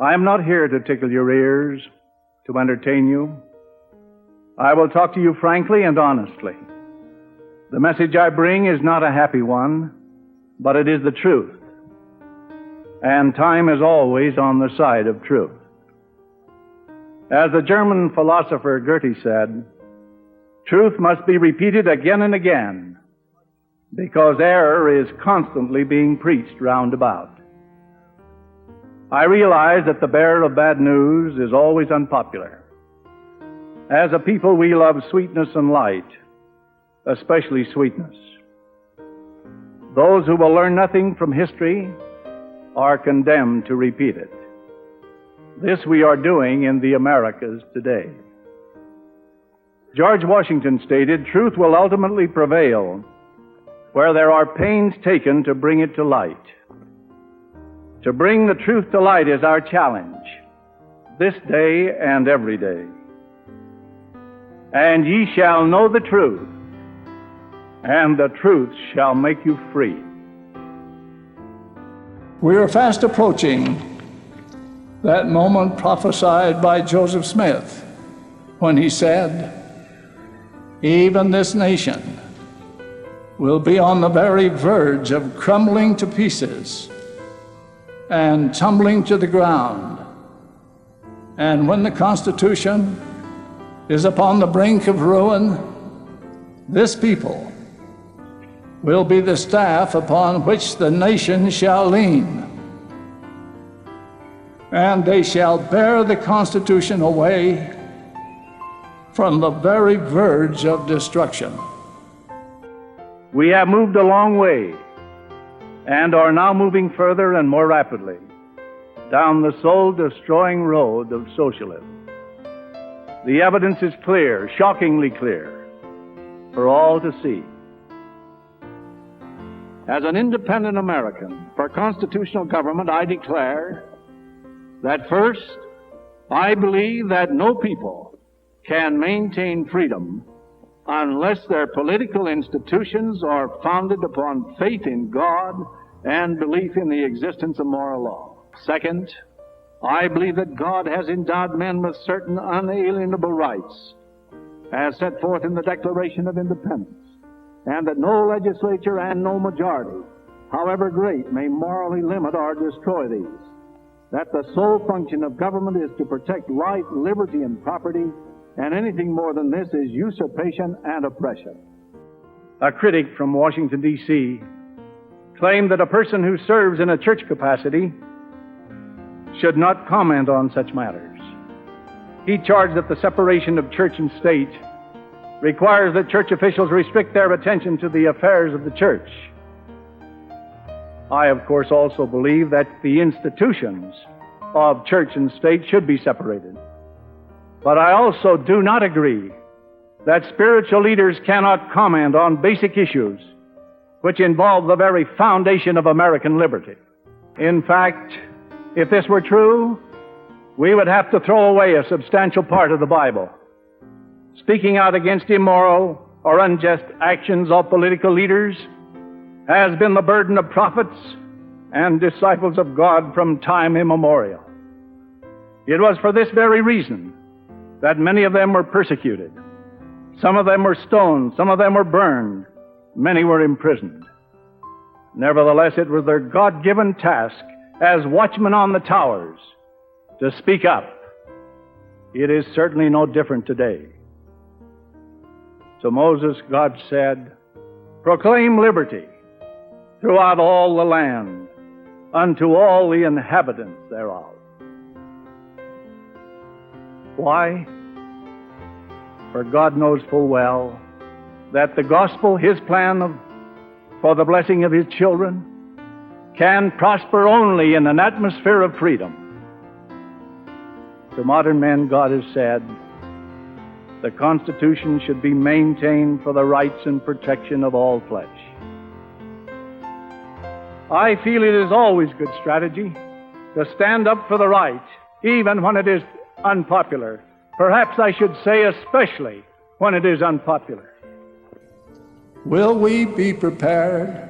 I am not here to tickle your ears, to entertain you. I will talk to you frankly and honestly. The message I bring is not a happy one, but it is the truth. And time is always on the side of truth. As the German philosopher Goethe said, truth must be repeated again and again, because error is constantly being preached round about. I realize that the bearer of bad news is always unpopular. As a people, we love sweetness and light, especially sweetness. Those who will learn nothing from history are condemned to repeat it. This we are doing in the Americas today. George Washington stated, "Truth will ultimately prevail where there are pains taken to bring it to light." To bring the truth to light is our challenge, this day and every day. "And ye shall know the truth, and the truth shall make you free." We are fast approaching that moment prophesied by Joseph Smith when he said, "Even this nation will be on the very verge of crumbling to pieces and tumbling to the ground. And when the Constitution is upon the brink of ruin, this people will be the staff upon which the nation shall lean. And they shall bear the Constitution away from the very verge of destruction." We have moved a long way and are now moving further and more rapidly down the soul-destroying road of socialism. The evidence is clear, shockingly clear, for all to see. As an independent American for constitutional government, I declare that first, I believe that no people can maintain freedom unless their political institutions are founded upon faith in God and belief in the existence of moral law. Second, I believe that God has endowed men with certain unalienable rights, as set forth in the Declaration of Independence, and that no legislature and no majority, however great, may morally limit or destroy these. That the sole function of government is to protect life, liberty, and property, and anything more than this is usurpation and oppression. A critic from Washington, D.C., claimed that a person who serves in a church capacity should not comment on such matters. He charged that the separation of church and state requires that church officials restrict their attention to the affairs of the church. I, of course, also believe that the institutions of church and state should be separated. But I also do not agree that spiritual leaders cannot comment on basic issues which involve the very foundation of American liberty. In fact, if this were true, we would have to throw away a substantial part of the Bible. Speaking out against immoral or unjust actions of political leaders has been the burden of prophets and disciples of God from time immemorial. It was for this very reason that many of them were persecuted. Some of them were stoned, some of them were burned, many were imprisoned. Nevertheless, it was their God-given task as watchmen on the towers to speak up. It is certainly no different today. To Moses, God said, "Proclaim liberty throughout all the land, unto all the inhabitants thereof." Why? For God knows full well that the gospel, His plan for the blessing of His children, can prosper only in an atmosphere of freedom. To modern men, God has said, the Constitution should be maintained for the rights and protection of all flesh. I feel it is always good strategy to stand up for the right, even when it is unpopular. Perhaps I should say especially when it is unpopular. Will we be prepared?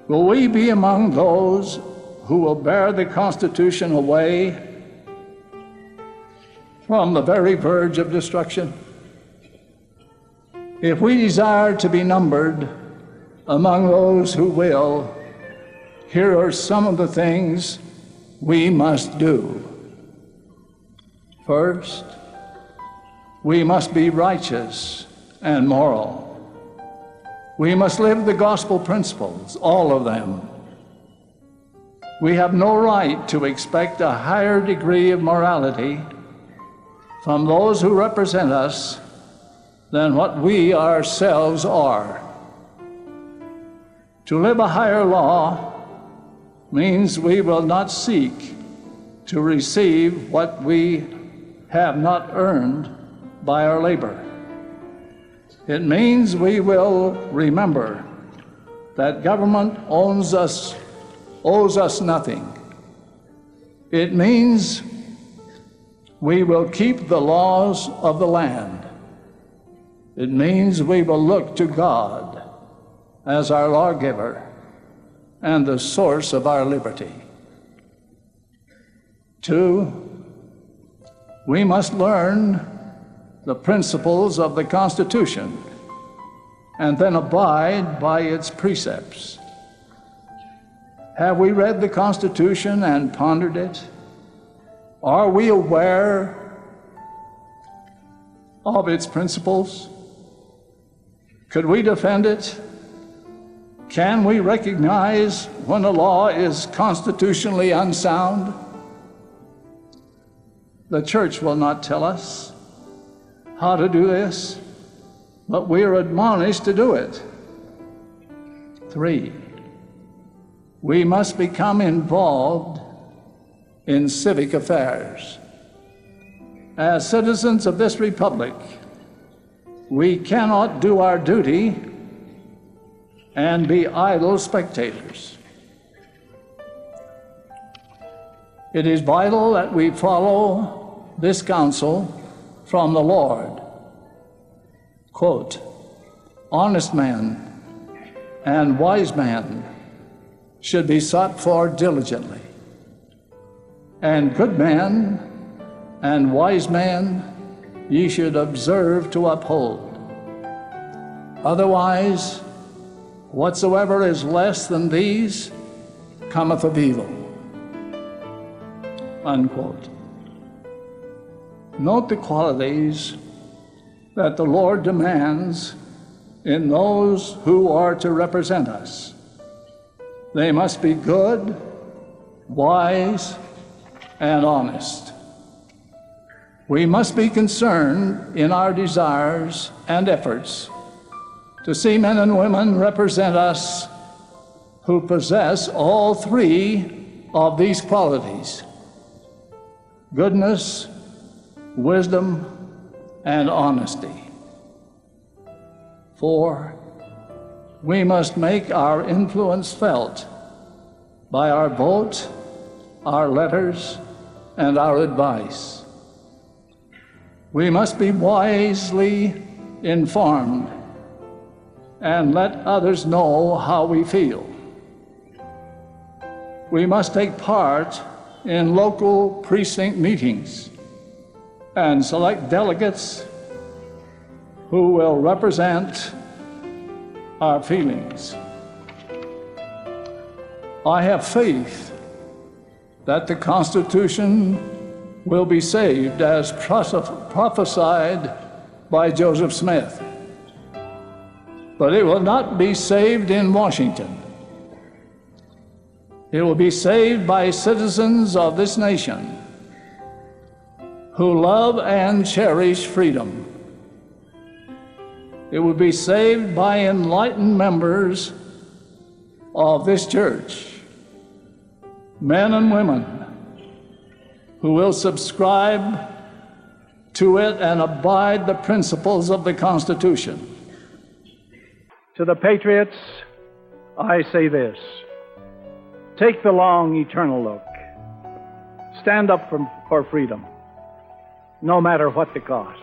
Will we be among those who will bear the Constitution away from the very verge of destruction? If we desire to be numbered among those who will, here are some of the things we must do. First, we must be righteous and moral. We must live the gospel principles, all of them. We have no right to expect a higher degree of morality from those who represent us than what we ourselves are. To live a higher law means we will not seek to receive what we have not earned by our labor. It means we will remember that government owes us nothing. It means we will keep the laws of the land. It means we will look to God as our lawgiver and the source of our liberty. 2, we must learn the principles of the Constitution and then abide by its precepts. Have we read the Constitution and pondered it? Are we aware of its principles? Could we defend it? Can we recognize when a law is constitutionally unsound? The church will not tell us how to do this, but we are admonished to do it. 3, we must become involved in civic affairs. As citizens of this republic, we cannot do our duty and be idle spectators. It is vital that we follow this counsel from the Lord. Quote, honest men and wise men should be sought for diligently, and good men and wise men ye should observe to uphold. Otherwise, whatsoever is less than these cometh of evil. Unquote. Note the qualities that the Lord demands in those who are to represent us. They must be good, wise, and honest. We must be concerned in our desires and efforts to see men and women represent us who possess all 3 of these qualities: goodness, wisdom, and honesty. 4, we must make our influence felt by our vote, our letters, and our advice. We must be wisely informed and let others know how we feel. We must take part in local precinct meetings and select delegates who will represent our feelings. I have faith that the Constitution will be saved as prophesied by Joseph Smith. But it will not be saved in Washington. It will be saved by citizens of this nation who love and cherish freedom. It will be saved by enlightened members of this church, men and women who will subscribe to it and abide the principles of the Constitution. To the patriots, I say this: take the long, eternal look. Stand up for freedom, no matter what the cost.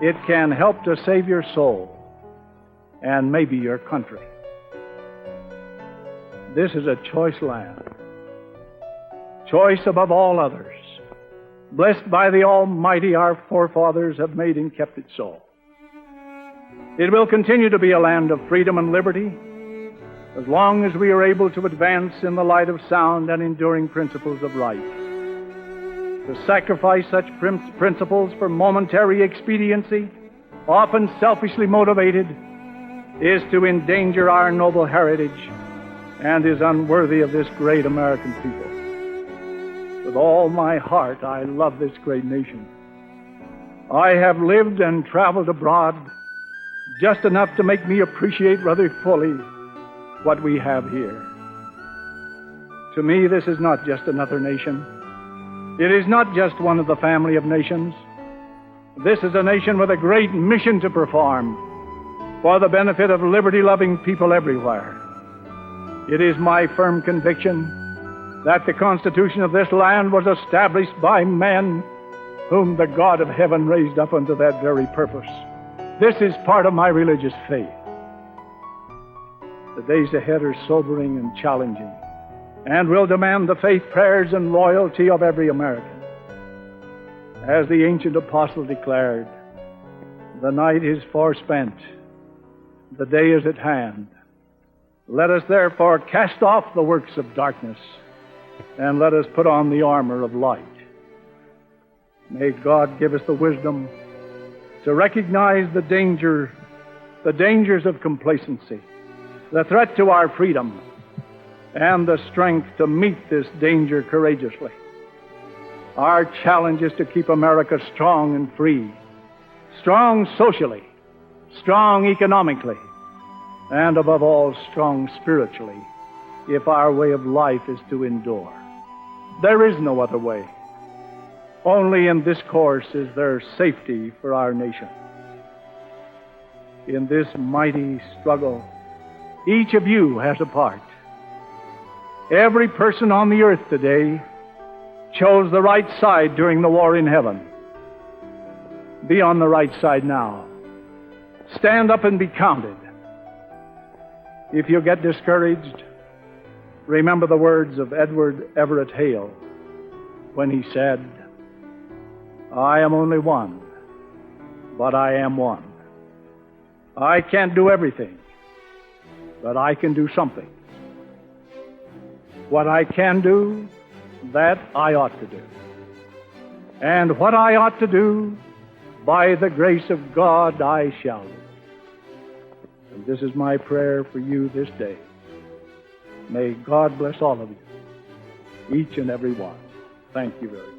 It can help to save your soul and maybe your country. This is a choice land. choice above all others, blessed by the Almighty, our forefathers have made and kept it so. It will continue to be a land of freedom and liberty as long as we are able to advance in the light of sound and enduring principles of right. To sacrifice such principles for momentary expediency, often selfishly motivated, is to endanger our noble heritage and is unworthy of this great American people. With all my heart, I love this great nation. I have lived and traveled abroad just enough to make me appreciate rather fully what we have here. To me, this is not just another nation. It is not just one of the family of nations. This is a nation with a great mission to perform for the benefit of liberty-loving people everywhere. It is my firm conviction that the Constitution of this land was established by men whom the God of heaven raised up unto that very purpose. This is part of my religious faith. The days ahead are sobering and challenging, and will demand the faith, prayers, and loyalty of every American. As the ancient apostle declared, the night is forspent, the day is at hand. Let us therefore cast off the works of darkness, and let us put on the armor of light. May God give us the wisdom to recognize the dangers of complacency, the threat to our freedom, and the strength to meet this danger courageously. Our challenge is to keep America strong and free, strong socially, strong economically, and above all, strong spiritually, if our way of life is to endure. There is no other way. Only in this course is there safety for our nation. In this mighty struggle, each of you has a part. Every person on the earth today chose the right side during the war in heaven. Be on the right side now. Stand up and be counted. If you get discouraged, remember the words of Edward Everett Hale when he said, "I am only one, but I am one. I can't do everything, but I can do something. What I can do, that I ought to do. And what I ought to do, by the grace of God, I shall do." And this is my prayer for you this day. May God bless all of you, each and every one. Thank you very much.